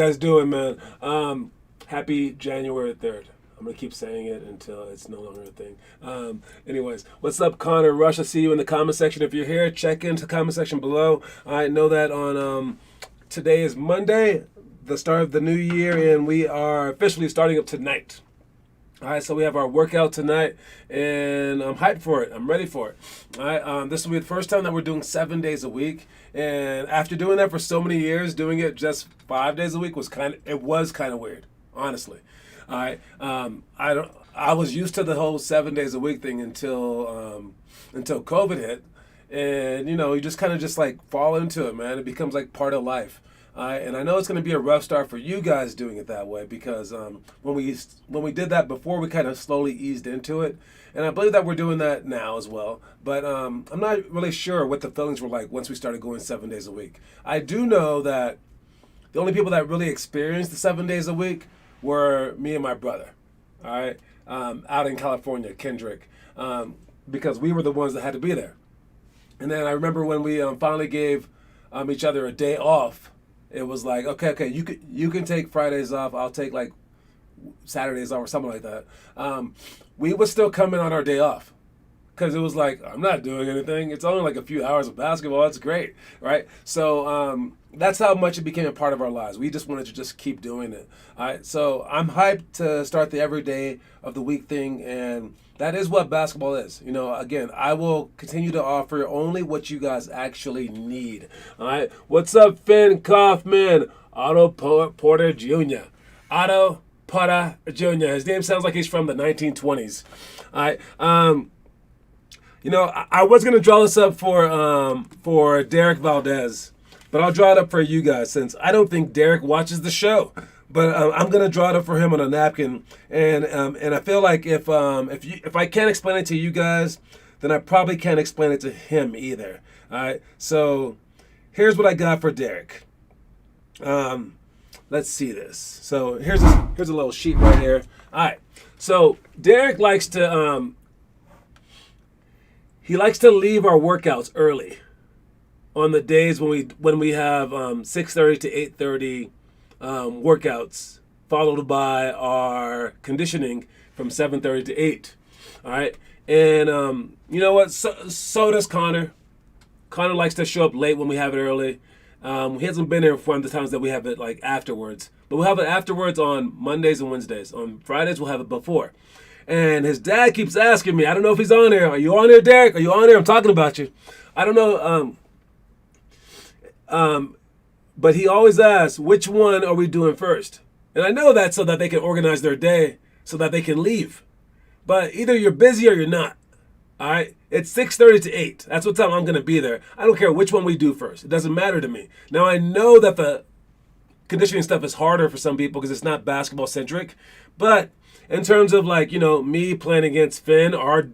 guys doing, man? Happy January 3rd. I'm going to keep saying it until it's no longer a thing. Anyways, what's up, Connor Rush? I see you in the comment section. If you're here, check into the comment section below. I know that on today is Monday, the start of the new year, and we are officially starting up tonight. All right, so we have our workout tonight, and I'm hyped for it. I'm ready for it. All right, this will be the first time that we're doing 7 days a week, and after doing that for so many years, doing it just 5 days a week was kind of weird, honestly. All right, I was used to the whole 7 days a week thing until COVID hit, and you just kind of just like fall into it, man. It becomes like part of life. And I know it's going to be a rough start for you guys doing it that way because when we did that before, we kind of slowly eased into it, and I believe that we're doing that now as well. But I'm not really sure what the feelings were like once we started going 7 days a week. I do know that the only people that really experienced the 7 days a week were me and my brother. All right, out in California, Kendrick, because we were the ones that had to be there. And then I remember when we finally gave each other a day off. It was like, okay, you can take Fridays off. I'll take like Saturdays off or something like that. We would still come in on our day off because it was like, I'm not doing anything. It's only like a few hours of basketball. It's great, right? So that's how much it became a part of our lives. We just wanted to just keep doing it. All right, so I'm hyped to start the every day of the week thing, and that is what basketball is. Again, I will continue to offer only what you guys actually need. All right. What's up, Finn Kaufman? Otto Porter Jr. Otto Porter Jr. His name sounds like he's from the 1920s. All right. I was gonna draw this up for Derek Valdez, but I'll draw it up for you guys since I don't think Derek watches the show. But I'm gonna draw it up for him on a napkin, and I feel like if I can't explain it to you guys, then I probably can't explain it to him either. All right, so here's what I got for Derek. Let's see this. So here's a little sheet right here. All right, so Derek likes to leave our workouts early on the days when we have 6:30 to 8:30. Workouts followed by our conditioning from 7:30 to 8. All right, and you know what? So does Connor. Connor likes to show up late when we have it early. He hasn't been here for the times that we have it like afterwards, but we'll have it afterwards on Mondays and Wednesdays. On Fridays we'll have it before. And his dad keeps asking me, I don't know if he's on here. Are you on here, Derek? Are you on here? I'm talking about you. I don't know. But he always asks, which one are we doing first? And I know that so that they can organize their day so that they can leave. But either you're busy or you're not. All right? It's 6:30 to 8. That's what time I'm going to be there. I don't care which one we do first. It doesn't matter to me. Now, I know that the conditioning stuff is harder for some people because it's not basketball centric. But in terms of me playing against Finn or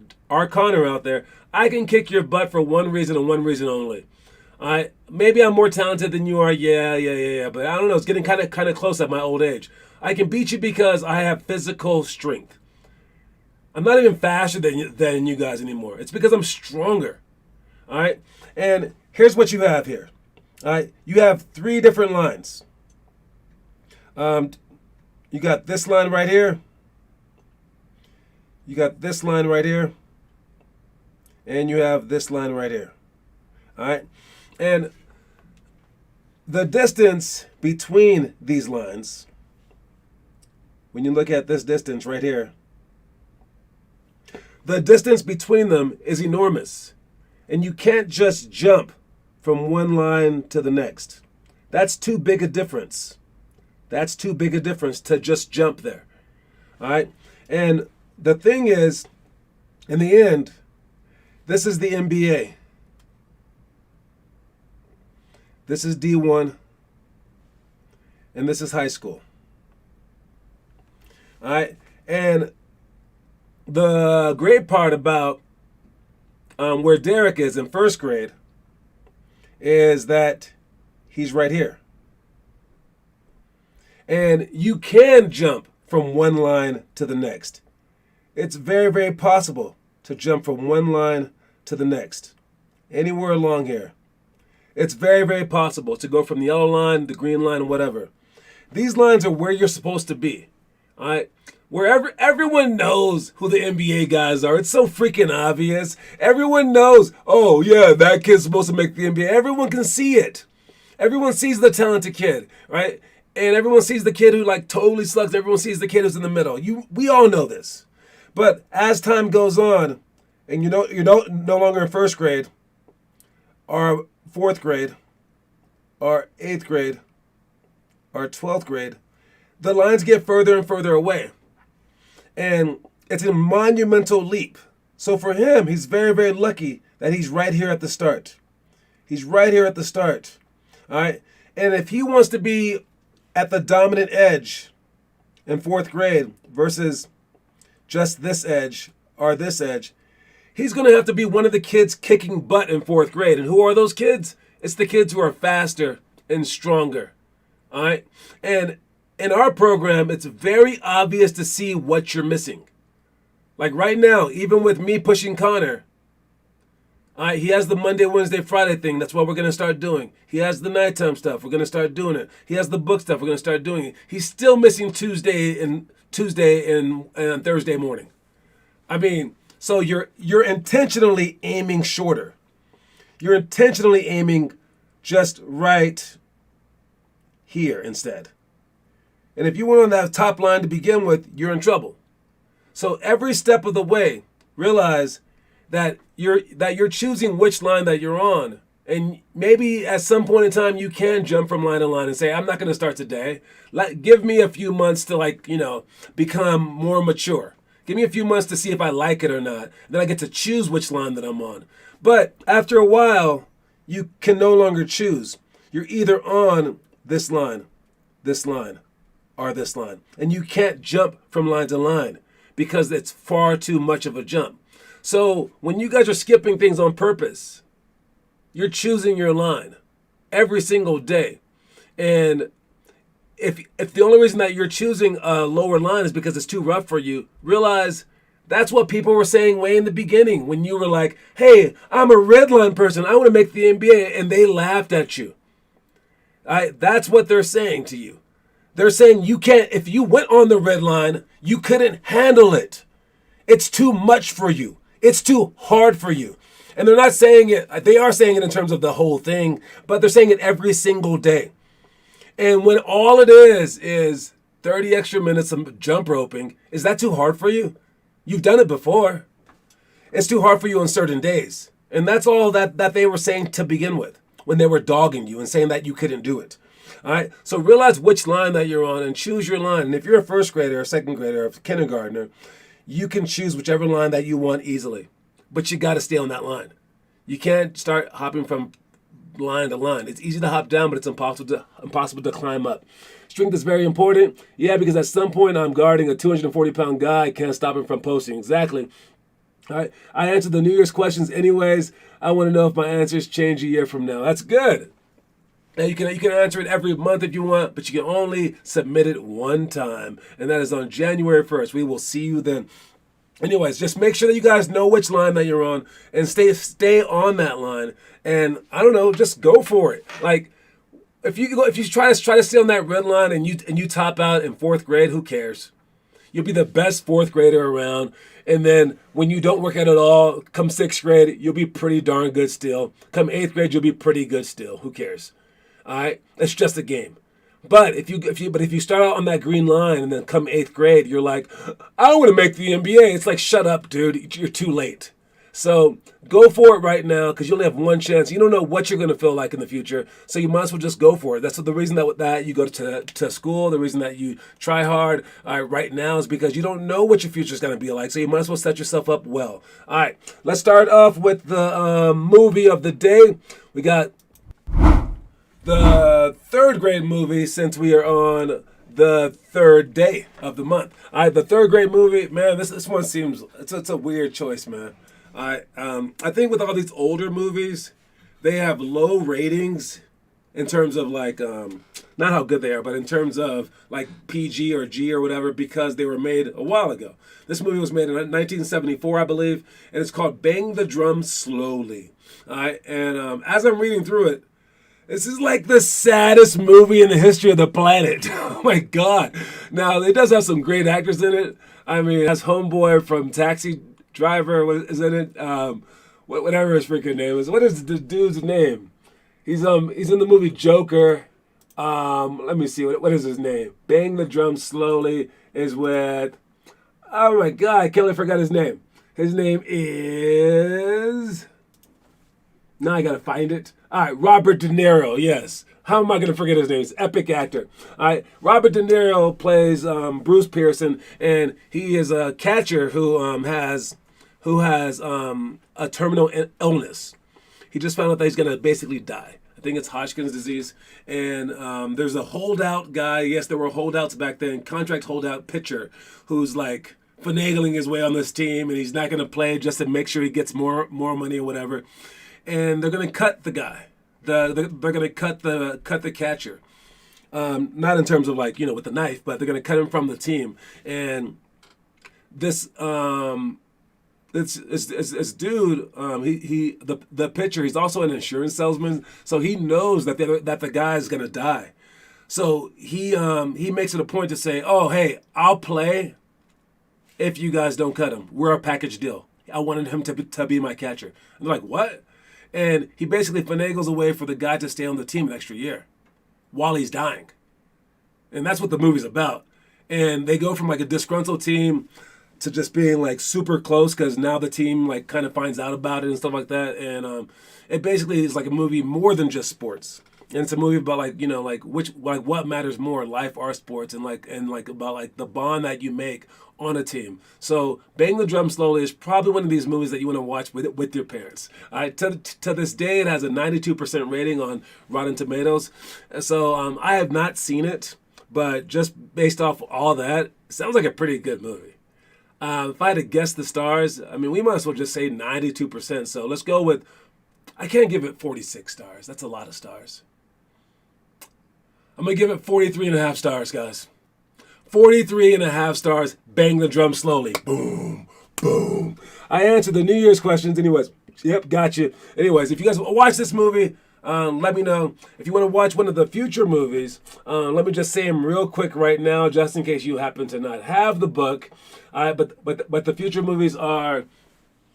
Connor out there, I can kick your butt for one reason and one reason only. Maybe I'm more talented than you are. Yeah. But I don't know. It's getting kind of close at my old age. I can beat you because I have physical strength. I'm not even faster than you guys anymore. It's because I'm stronger. All right. And here's what you have here. All right. You have 3 different lines. You got this line right here. You got this line right here. And you have this line right here. All right. And the distance between these lines, when you look at this distance right here, the distance between them is enormous. And you can't just jump from one line to the next. That's too big a difference. That's too big a difference to just jump there. All right? And the thing is, in the end, this is the NBA. This is D1, and this is high school. All right, and the great part about where Derek is in first grade is that he's right here. And you can jump from one line to the next. It's very, very possible to jump from one line to the next, anywhere along here. It's very, very possible to go from the yellow line, the green line, whatever. These lines are where you're supposed to be. All right? Wherever everyone knows who the NBA guys are. It's so freaking obvious. Everyone knows, oh yeah, that kid's supposed to make the NBA. Everyone can see it. Everyone sees the talented kid, right? And everyone sees the kid who like totally slugs. Everyone sees the kid who's in the middle. We all know this. But as time goes on, and you're no longer in first grade, or fourth grade, or eighth grade, or 12th grade, the lines get further and further away. And it's a monumental leap. So for him, he's very, very lucky that he's right here at the start. He's right here at the start. All right? And if he wants to be at the dominant edge in fourth grade versus just this edge or this edge, he's going to have to be one of the kids kicking butt in fourth grade. And who are those kids? It's the kids who are faster and stronger. All right? And in our program, it's very obvious to see what you're missing. Like right now, even with me pushing Connor, he has the Monday, Wednesday, Friday thing. That's what we're going to start doing. He has the nighttime stuff. We're going to start doing it. He has the book stuff. We're going to start doing it. He's still missing Tuesday and Thursday morning. I mean, so you're intentionally aiming shorter. You're intentionally aiming just right here instead. And if you went on that top line to begin with, you're in trouble. So every step of the way, realize that you're choosing which line that you're on. And maybe at some point in time, you can jump from line to line and say, I'm not going to start today. Give me a few months to become more mature. Give me a few months to see if I like it or not. Then I get to choose which line that I'm on. But after a while, you can no longer choose. You're either on this line, or this line. And you can't jump from line to line because it's far too much of a jump. So when you guys are skipping things on purpose, you're choosing your line every single day. And if the only reason that you're choosing a lower line is because it's too rough for you, realize that's what people were saying way in the beginning when you were like, hey, I'm a red line person. I want to make the NBA. And they laughed at you. That's what they're saying to you. They're saying you can't, if you went on the red line, you couldn't handle it. It's too much for you. It's too hard for you. And they're not saying it, they are saying it in terms of the whole thing, but they're saying it every single day. And when all it is 30 extra minutes of jump roping, is that too hard for you? You've done it before. It's too hard for you on certain days. And that's all that they were saying to begin with when they were dogging you and saying that you couldn't do it. All right, so realize which line that you're on and choose your line. And if you're a first grader, a second grader, a kindergartner, you can choose whichever line that you want easily. But you got to stay on that line. You can't start hopping from line to line. It's easy to hop down, but it's impossible to climb up. Strength is very important. Yeah, because at some point I'm guarding a 240-pound guy. I can't stop him from posting. Exactly. All right, I answered the New Year's questions anyways. I want to know if my answers change a year from now. That's good. Now you can answer it every month if you want, but you can only submit it one time, and that is on January 1st. We will see you then. Anyways, just make sure that you guys know which line that you're on and stay on that line. And I don't know, just go for it. Like if you try to stay on that red line and you top out in fourth grade, who cares? You'll be the best fourth grader around. And then when you don't work out at all, come sixth grade, you'll be pretty darn good still. Come eighth grade, you'll be pretty good still. Who cares? All right, it's just a game. But if you start out on that green line and then come eighth grade, you're like, I want to make the NBA. It's like, shut up, dude. You're too late. So go for it right now because you only have one chance. You don't know what you're going to feel like in the future, so you might as well just go for it. That's the reason that you go to school. The reason that you try hard right now is because you don't know what your future is going to be like. So you might as well set yourself up well. All right, let's start off with the movie of the day. We got the third grade movie since we are on the third day of the month. All right, the third grade movie, man, this one seems, it's a weird choice, man. I think with all these older movies, they have low ratings in terms of like, not how good they are, but in terms of like PG or G or whatever, because they were made a while ago. This movie was made in 1974, I believe, and it's called Bang the Drum Slowly. All right, and as I'm reading through it, This is like the saddest movie in the history of the planet. Oh my god! Now it does have some great actors in it. I mean, it has Homeboy from Taxi Driver is in it. Whatever his freaking name is. What is the dude's name? He's in the movie Joker. Let me see. What is his name? Bang the Drum Slowly is with. Oh my god! I can't forgot his name. His name is. Now I gotta find it. All right, Robert De Niro. Yes. How am I gonna forget his name? He's an epic actor. All right, Robert De Niro plays Bruce Pearson, and he is a catcher who has a terminal illness. He just found out that he's gonna basically die. I think it's Hodgkin's disease, and there's a holdout guy. Yes, there were holdouts back then. Contract holdout pitcher who's like finagling his way on this team, and he's not gonna play just to make sure he gets more money or whatever. And they're going to cut the guy. They're going to cut the catcher. Not in terms of like, with the knife, but they're going to cut him from the team. And this dude, the pitcher, he's also an insurance salesman, so he knows that the guy is going to die. So he makes it a point to say, "Oh, hey, I'll play if you guys don't cut him. We're a package deal. I wanted him to be my catcher." And they're like, "What?" And he basically finagles a way for the guy to stay on the team an extra year while he's dying. And that's what the movie's about. And they go from like a disgruntled team to just being like super close because now the team like kind of finds out about it and stuff like that. And it basically is like a movie more than just sports. And it's a movie about what matters more, life or sports, and about like the bond that you make on a team. So Bang the Drum Slowly is probably one of these movies that you want to watch with your parents. All right, to this day, it has a 92% rating on Rotten Tomatoes. So I have not seen it, but just based off all that, it sounds like a pretty good movie. If I had to guess the stars, I mean, we might as well just say 92%. So let's go with, I can't give it 46 stars. That's a lot of stars. I'm going to give it 43.5 stars, guys. 43.5 stars. Bang the Drum Slowly. Boom, boom. I answered the New Year's questions anyways. Yep, got you. Anyways, if you guys watch this movie, let me know. If you want to watch one of the future movies, let me just say them real quick right now, just in case you happen to not have the book. But the future movies are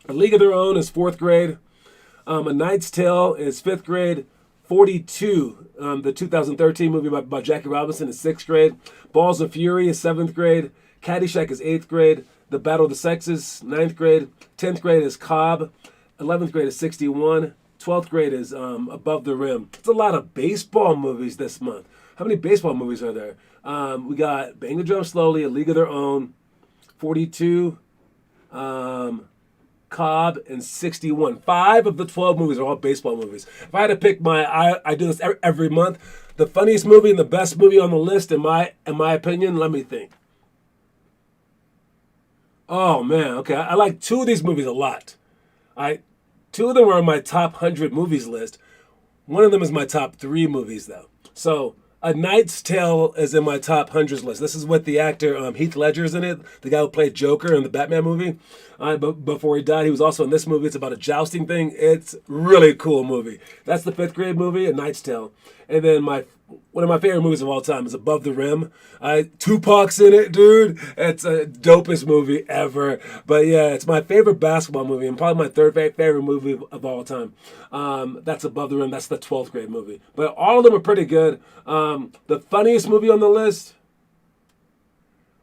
A League of Their Own is 4th grade. A Knight's Tale is 5th grade. 42, the 2013 movie by Jackie Robinson, is 6th grade. Balls of Fury is 7th grade. Caddyshack is 8th grade. The Battle of the Sexes, 9th grade. 10th grade is Cobb. 11th grade is 61. 12th grade is Above the Rim. It's a lot of baseball movies this month. How many baseball movies are there? We got Bang the Drum Slowly, A League of Their Own, 42, Cobb, and 61. 5 of the 12 movies are all baseball movies. If I had to pick I do this every month, the funniest movie and the best movie on the list, in my opinion, let me think. Oh man, okay, I like 2 of these movies a lot. 2 of them are on my top 100 movies list. One of them is my top 3 movies though. So A Knight's Tale is in my top 100s list. This is with the actor Heath Ledger is in it, the guy who played Joker in the Batman movie. But before he died, he was also in this movie. It's about a jousting thing. It's really cool movie. That's the 5th grade movie, A Knight's Tale. And then one of my favorite movies of all time is Above the Rim. Tupac's in it, dude. It's a dopest movie ever. But yeah, it's my favorite basketball movie and probably my 3rd favorite movie of all time. That's Above the Rim. That's the 12th grade movie. But all of them are pretty good. The funniest movie on the list?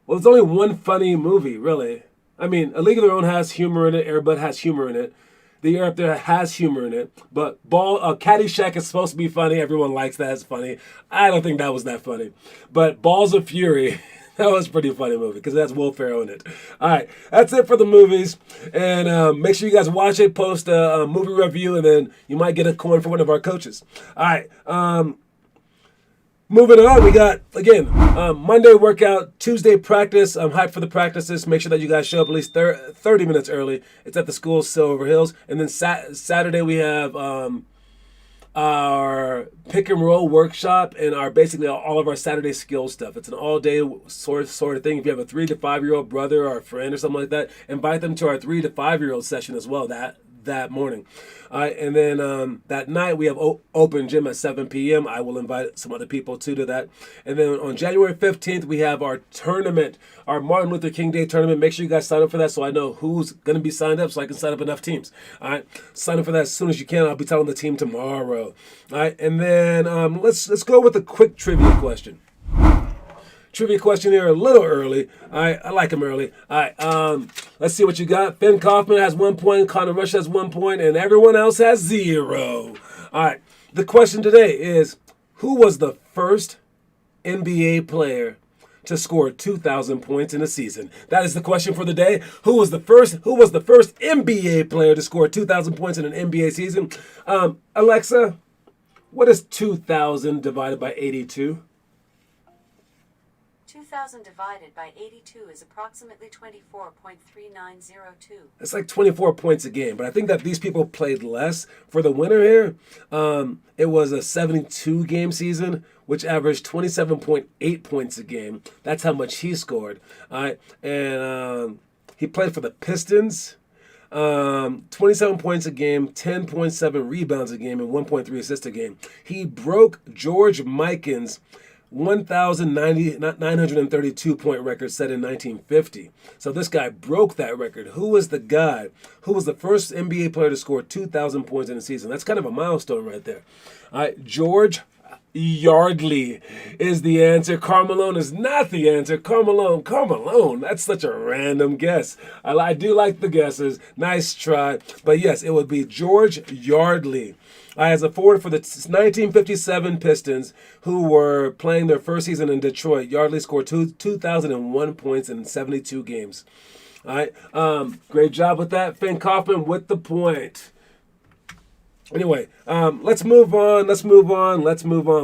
Well, there's only one funny movie, really. I mean, A League of Their Own has humor in it. Air Bud has humor in it. The Air Up There has humor in it. But Caddyshack is supposed to be funny. Everyone likes that. It's funny. I don't think that was that funny. But Balls of Fury, that was a pretty funny movie because it has Will Ferrell in it. All right, that's it for the movies. And make sure you guys watch it, post a movie review, and then you might get a coin for one of our coaches. All right. Moving on, we got, again, Monday workout, Tuesday practice. I'm hyped for the practices. Make sure that you guys show up at least 30 minutes early. It's at the school, Silver Hills. And then Saturday we have our pick and roll workshop and basically all of our Saturday skill stuff. It's an all-day sort of thing. If you have a 3 to 5 year old brother or a friend or something like that, invite them to our 3 to 5 year old session as well. that morning. All right, and then that night we have open gym at 7 p.m. I will invite some other people too to that. And then on January 15th, we have our tournament, our Martin Luther King Day tournament. Make sure you guys sign up for that so I know who's going to be signed up so I can sign up enough teams. All right, sign up for that as soon as you can. I'll be telling the team tomorrow. All right, and then let's go with a quick trivia question. Trivia question here a little early. All right, I like him early. All right, let's see what you got. Finn Kaufman has 1 point, Connor Rush has 1 point, and everyone else has 0. All right, the question today is, who was the first NBA player to score 2,000 points in a season? That is the question for the day. Who was the first NBA player to score 2,000 points in an NBA season? Alexa, what is 2,000 divided by 82? 2,000 divided by 82 is approximately 24.3902. It's like 24 points a game, but I think that these people played less. For the winner here, it was a 72-game season, which averaged 27.8 points a game. That's how much he scored. All right, and he played for the Pistons. 27 points a game, 10.7 rebounds a game, and 1.3 assists a game. He broke George Mikan's 1,932 point record set in 1950. So this guy broke that record. Who was the guy who was the first NBA player to score 2,000 points in a season? That's kind of a milestone right there. All right, George Yardley is the answer. Carmelo is not the answer. Carmelo, that's such a random guess. I do like the guesses. Nice try. But yes, it would be George Yardley. As a forward for the 1957 Pistons, who were playing their first season in Detroit, Yardley scored 2,001 points in 72 games. All right, great job with that. Finn Kaufman with the point. Anyway, let's move on.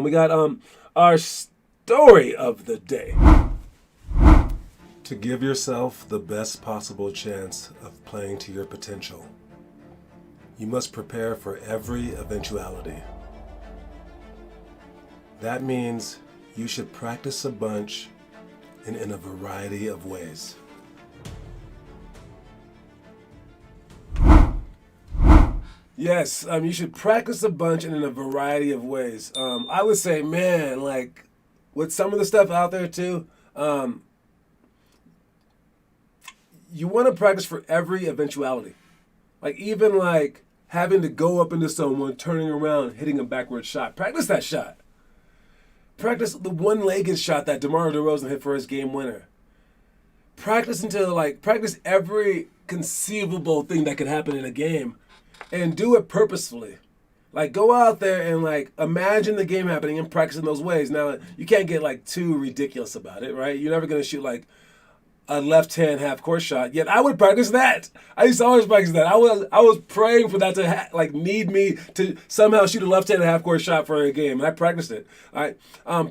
We got our story of the day. To give yourself the best possible chance of playing to your potential, you must prepare for every eventuality. That means you should practice a bunch and in a variety of ways. Yes, you should practice a bunch and in a variety of ways. I would say, man, like with some of the stuff out there too, you want to practice for every eventuality. Like even like having to go up into someone, turning around, hitting a backward shot. Practice that shot. Practice the one-legged shot that DeMar DeRozan hit for his game winner. Practice every conceivable thing that could happen in a game and do it purposefully. Like go out there and like imagine the game happening and practice in those ways. Now, you can't get like too ridiculous about it, right? You're never going to shoot like a left-hand half-court shot. Yet I would practice that. I used to always practice that. I was praying for that to need me to somehow shoot a left-hand half-court shot for a game, and I practiced it. All right,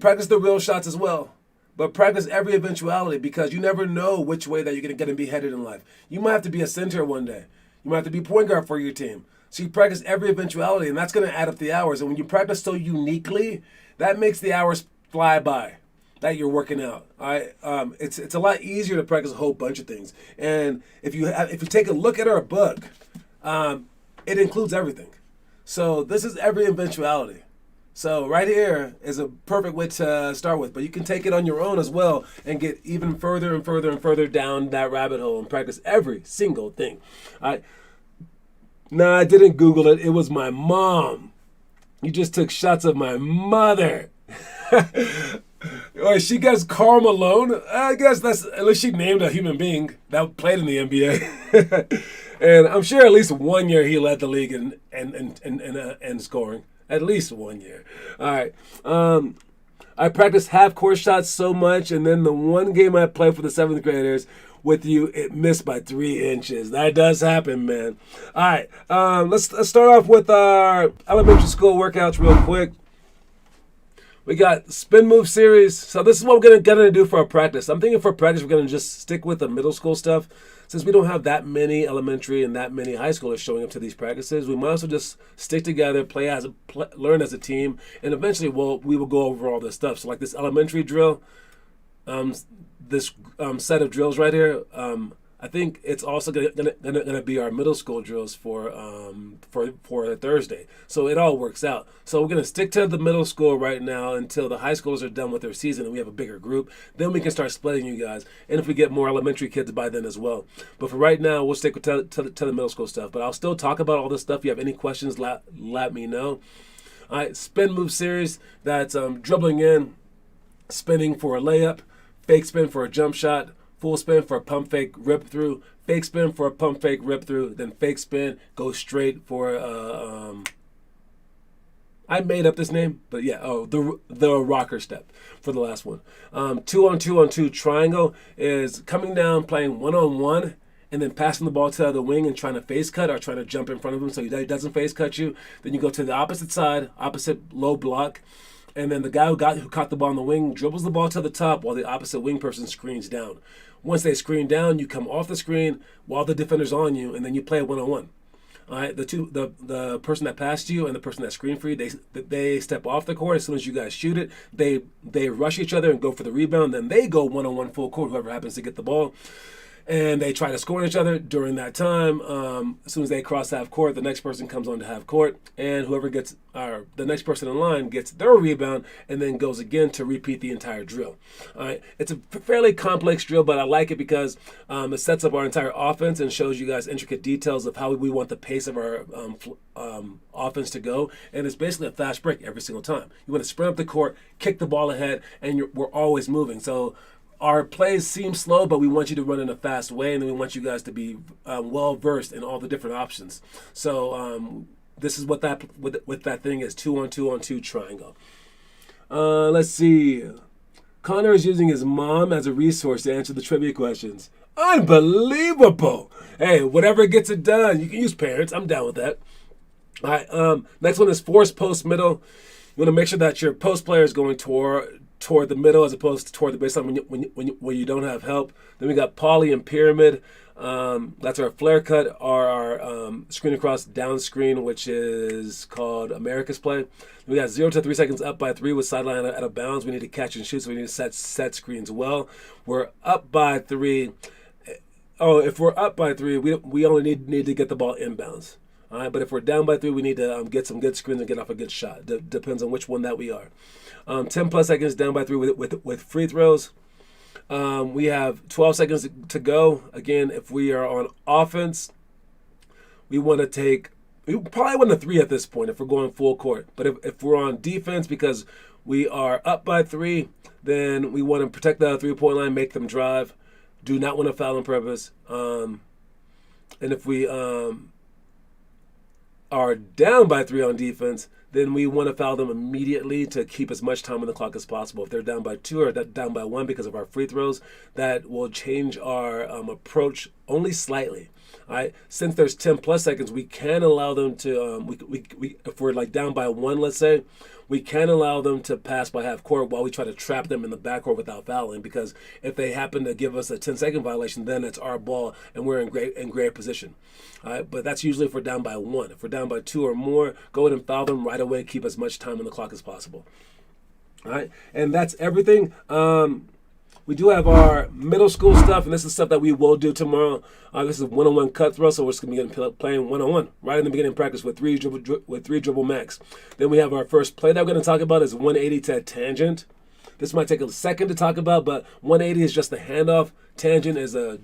practice the real shots as well, but practice every eventuality because you never know which way that you're going to be headed in life. You might have to be a center one day. You might have to be point guard for your team. So you practice every eventuality, and that's going to add up the hours. And when you practice so uniquely, that makes the hours fly by that you're working out. All right, it's a lot easier to practice a whole bunch of things. And if you take a look at our book, it includes everything. So this is every eventuality. So right here is a perfect way to start with. But you can take it on your own as well and get even further and further and further down that rabbit hole and practice every single thing. All right. No, I didn't Google it. It was my mom. You just took shots of my mother. She guessed Karl Malone. I guess that's at least she named a human being that played in the NBA. And I'm sure at least 1 year he led the league in scoring. At least 1 year. All right. I practiced half-court shots so much, and then the one game I played for the 7th graders with you, it missed by 3 inches. That does happen, man. All right. Let's start off with our elementary school workouts real quick. We got spin move series. So this is what we're gonna do for our practice. I'm thinking for practice, we're gonna just stick with the middle school stuff. Since we don't have that many elementary and that many high schoolers showing up to these practices, we might as well just stick together, learn as a team, and eventually we will go over all this stuff. So like this elementary drill, this set of drills right here, I think it's also gonna be our middle school drills for Thursday. So it all works out. So we're gonna stick to the middle school right now until the high schoolers are done with their season and we have a bigger group. Then we can start splitting you guys, and if we get more elementary kids by then as well. But for right now, we'll stick with to the middle school stuff. But I'll still talk about all this stuff. If you have any questions, let me know. All right, spin move series. That's dribbling in, spinning for a layup, fake spin for a jump shot, full spin for a pump fake rip through, fake spin for a pump fake rip through, then fake spin, go straight for I made up this name, but yeah, the rocker step for the last one. 2-on-2-on-2 triangle is coming down, playing 1-on-1, and then passing the ball to the wing and trying to face cut or trying to jump in front of him so he doesn't face cut you. Then you go to the opposite side, opposite low block, and then the guy who caught the ball on the wing dribbles the ball to the top while the opposite wing person screens down. Once they screen down, you come off the screen while the defender's on you, and then you play 1-on-1. All right, the person that passed you and the person that screened for you, they step off the court as soon as you guys shoot it. They rush each other and go for the rebound. Then they go 1-on-1 full court, whoever happens to get the ball. And they try to score on each other during that time. As soon as they cross half court, the next person comes on to half court, and whoever gets, or the next person in line gets their rebound, and then goes again to repeat the entire drill. All right, it's a fairly complex drill, but I like it because it sets up our entire offense and shows you guys intricate details of how we want the pace of our offense to go. And it's basically a fast break every single time. You want to sprint up the court, kick the ball ahead, and we're always moving. So our plays seem slow, but we want you to run in a fast way, and then we want you guys to be well-versed in all the different options. So this is what that thing is, 2-on-2-on-2 triangle. Let's see. Connor is using his mom as a resource to answer the trivia questions. Unbelievable. Hey, whatever gets it done. You can use parents. I'm down with that. All right, next one is force post middle. You want to make sure that your post player is going toward the middle as opposed to toward the baseline when you don't have help. Then we got poly and pyramid. That's our flare cut, or our screen across down screen, which is called America's play. We got 0 to 3 seconds up by 3 with sideline out of bounds. We need to catch and shoot, so we need to set screens well. We're up by 3. Oh, if we're up by 3, we only need to get the ball inbounds. All right, but if we're down by 3, we need to get some good screens and get off a good shot. Depends on which one that we are. 10 plus seconds down by 3 with free throws. We have 12 seconds to go. Again, if we are on offense, we probably want a 3 at this point if we're going full court. But if we're on defense, because we are up by 3, then we want to protect the 3-point line, make them drive. Do not want to foul on purpose. And if we are down by 3 on defense, then we want to foul them immediately to keep as much time on the clock as possible. If they're down by 2 or down by 1 because of our free throws, that will change our approach only slightly. All right. Since there's 10 plus seconds, we can allow them to, if we're like down by 1, let's say, we can allow them to pass by half court while we try to trap them in the backcourt without fouling. Because if they happen to give us a 10-second violation, then it's our ball and we're in great position. All right, but that's usually if we're down by 1. If we're down by 2 or more, go ahead and foul them right away. Keep as much time on the clock as possible. All right, and that's everything. We do have our middle school stuff, and this is stuff that we will do tomorrow. This is 1-on-1 cut throw, so we're just going to be playing 1-on-1 right in the beginning of practice with three dribble max. Then we have our first play that we're going to talk about is 180 to tangent. This might take a second to talk about, but 180 is just the handoff. Tangent is a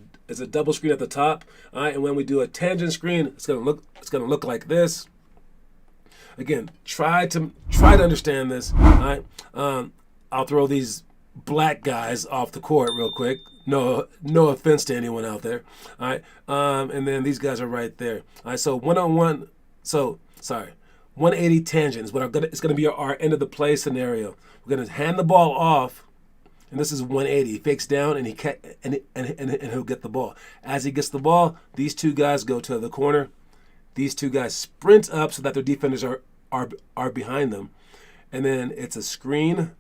double screen at the top. All right, and when we do a tangent screen, it's going to look like this. Again, try to understand this. All right, I'll throw these black guys off the court real quick. No offense to anyone out there. All right, and then these guys are right there. All right, so 1-on-1. 180 tangent is it's going to be our end of the play scenario. We're going to hand the ball off, and this is 180. He fakes down, and he'll get the ball. As he gets the ball, these two guys go to the corner. These two guys sprint up so that their defenders are behind them, and then it's a screen.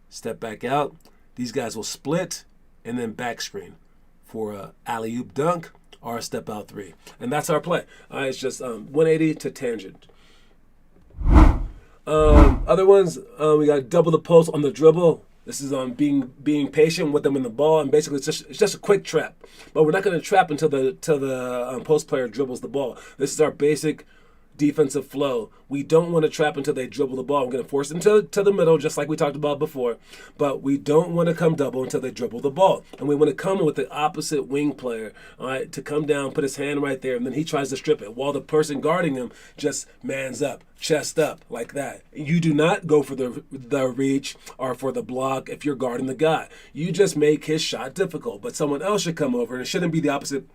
Step back out. These guys will split and then back screen for a alley-oop dunk or a step-out 3. And that's our play. It's just 180 to tangent. Other ones, we got double the post on the dribble. This is on being patient with them in the ball, and basically it's just a quick trap. But we're not going to trap until the post player dribbles the ball. This is our basic defensive flow. We don't want to trap until they dribble the ball. I'm going to force them to the middle, just like we talked about before. But we don't want to come double until they dribble the ball. And we want to come with the opposite wing player, all right, to come down, put his hand right there, and then he tries to strip it, while the person guarding him just mans up, chest up, like that. You do not go for the reach or for the block if you're guarding the guy. You just make his shot difficult. But someone else should come over, and it shouldn't be the opposite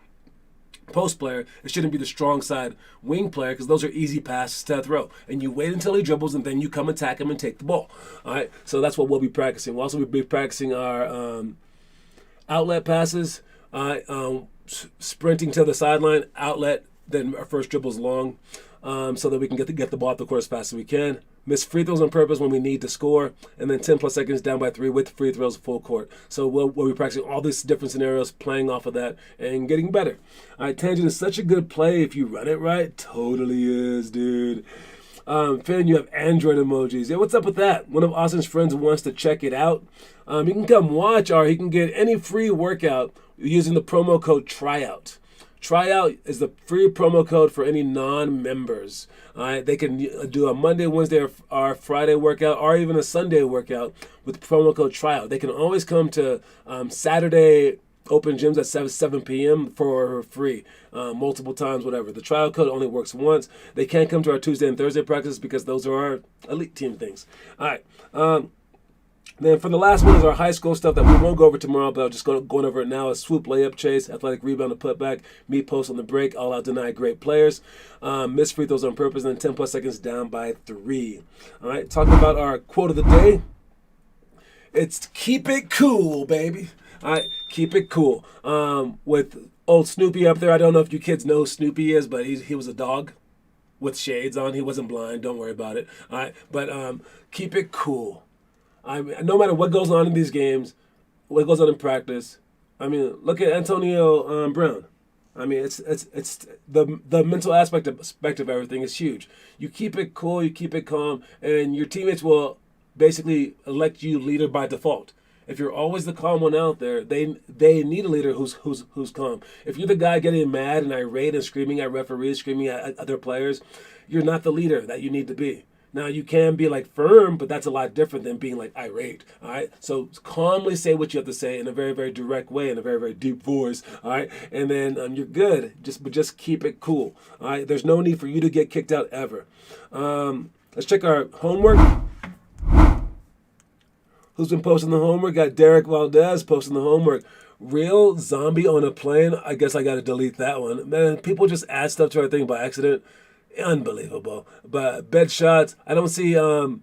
post player. It shouldn't be the strong side wing player, because those are easy passes to throw. And you wait until he dribbles, and then you come attack him and take the ball. All right, so that's what we'll be practicing. We'll also be practicing our outlet passes, sprinting to the sideline, outlet, then our first dribble's long, so that we can get the ball off the court as fast as we can. Miss free throws on purpose when we need to score, and then 10 plus seconds down by 3 with free throws full court. So we'll be practicing all these different scenarios, playing off of that, and getting better. All right, Tangent is such a good play if you run it right. Totally is, dude. Finn, you have Android emojis. Yeah, what's up with that? One of Austin's friends wants to check it out. He can come watch, or he can get any free workout using the promo code TRYOUT. Tryout is the free promo code for any non-members. They can do a Monday, Wednesday, or Friday workout, or even a Sunday workout with promo code Tryout. They can always come to Saturday open gyms at 7 p.m. for free, multiple times, whatever. The trial code only works once. They can't come to our Tuesday and Thursday practices because those are our elite team things. All right. Then for the last one is our high school stuff that we won't go over tomorrow, but I'll just going over it now. A swoop, layup, chase, athletic rebound, and putback, meet post on the break, all out deny great players, miss free throws on purpose, and then 10 plus seconds down by 3. All right, talking about our quote of the day. It's keep it cool, baby. All right, keep it cool. With old Snoopy up there, I don't know if you kids know who Snoopy is, but he was a dog with shades on. He wasn't blind. Don't worry about it. All right, but keep it cool. No matter what goes on in these games, what goes on in practice. I mean, look at Antonio Brown. I mean, it's the mental aspect of everything is huge. You keep it cool, you keep it calm, and your teammates will basically elect you leader by default. If you're always the calm one out there, they need a leader who's calm. If you're the guy getting mad and irate and screaming at referees, screaming at other players, you're not the leader that you need to be. Now, you can be like firm, but that's a lot different than being like irate, all right? So calmly say what you have to say in a very, very direct way, in a very, very deep voice, all right? And then you're good, but just keep it cool, all right? There's no need for you to get kicked out ever. Let's check our homework. Who's been posting the homework? Got Derek Valdez posting the homework. Real zombie on a plane. I guess I got to delete that one. Man, people just add stuff to our thing by accident. Unbelievable. But bed shots. I don't see Connor's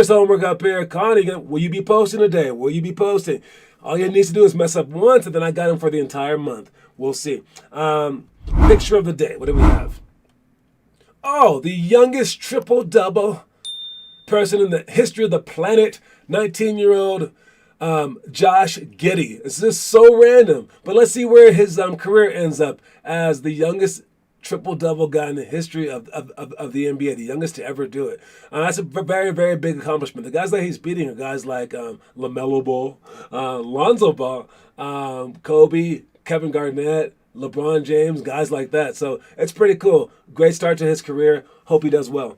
homework up here. Connor, will you be posting today? Will you be posting? All you need to do is mess up once, and then I got him for the entire month. We'll see. Picture of the day. What do we have? Oh, the youngest triple-double person in the history of the planet, 19-year-old Josh Giddey. This is so random, but let's see where his career ends up as the youngest triple-double guy in the history of the NBA, the youngest to ever do it. That's a very, very big accomplishment. The guys that he's beating are guys like LaMelo Ball, Lonzo Ball, Kobe, Kevin Garnett, LeBron James, guys like that. So it's pretty cool. Great start to his career. Hope he does well.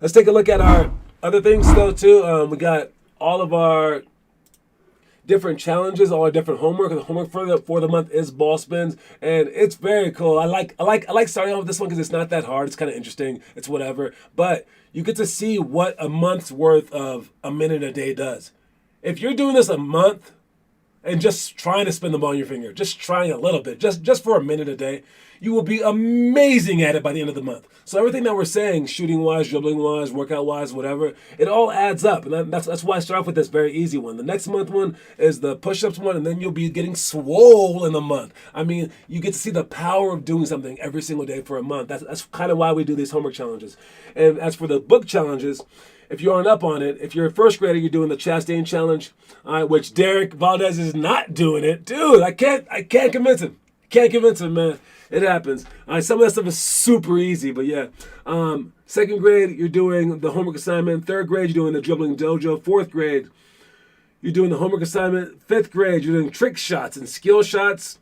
Let's take a look at our other things, though, too. We got all of our different challenges, all our different homework. The homework for the month is ball spins, and it's very cool. I like starting off with this one because it's not that hard. It's kind of interesting. It's whatever, but you get to see what a month's worth of a minute a day does. If you're doing this a month and just trying to spin the ball on your finger, just trying a little bit, just for a minute a day, you will be amazing at it by the end of the month. So everything that we're saying, shooting-wise, dribbling-wise, workout-wise, whatever, it all adds up. And that's why I start off with this very easy one. The next month one is the push-ups one, and then you'll be getting swole in a month. I mean, you get to see the power of doing something every single day for a month. That's kind of why we do these homework challenges. And as for the book challenges, if you aren't up on it, if you're a first grader, you're doing the Chastain Challenge, which Derek Valdez is not doing it. Dude, I can't convince him. Can't convince them, man. It happens. All right, some of that stuff is super easy, but yeah. Second grade, you're doing the homework assignment. Third grade, you're doing the dribbling dojo. Fourth grade, you're doing the homework assignment. Fifth grade, you're doing trick shots and skill shots.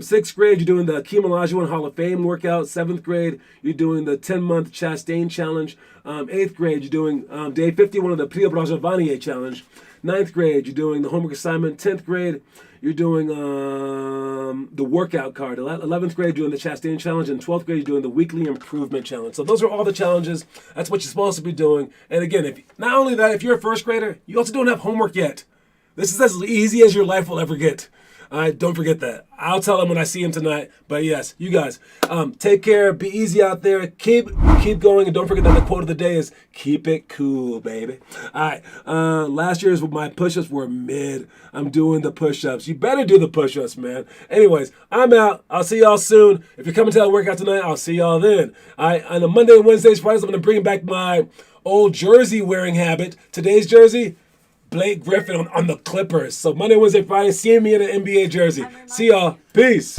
Sixth grade, you're doing the Hakeem Olajuwon Hall of Fame workout. Seventh grade, you're doing the 10-month Chastain Challenge. Eighth grade, you're doing day 51 of the Priya Brajavaniye Challenge. Ninth grade, you're doing the homework assignment. 10th grade, you're doing the workout card. 11th grade, you're doing the Chastain Challenge. And 12th grade, you're doing the Weekly Improvement Challenge. So those are all the challenges. That's what you're supposed to be doing. And again, if not only that, if you're a first grader, you also don't have homework yet. This is as easy as your life will ever get. All right, don't forget that. I'll tell him when I see him tonight. But yes, you guys, take care. Be easy out there. Keep going. And don't forget that the quote of the day is, keep it cool, baby. All right, last year's my push-ups were mid. I'm doing the push-ups. You better do the push-ups, man. Anyways, I'm out. I'll see y'all soon. If you're coming to that workout tonight, I'll see y'all then. All right, on the Monday and Wednesdays, Fridays, I'm going to bring back my old jersey wearing habit. Today's jersey, Blake Griffin on the Clippers. So Monday, Wednesday, Friday, see me in an NBA jersey. See y'all. Peace.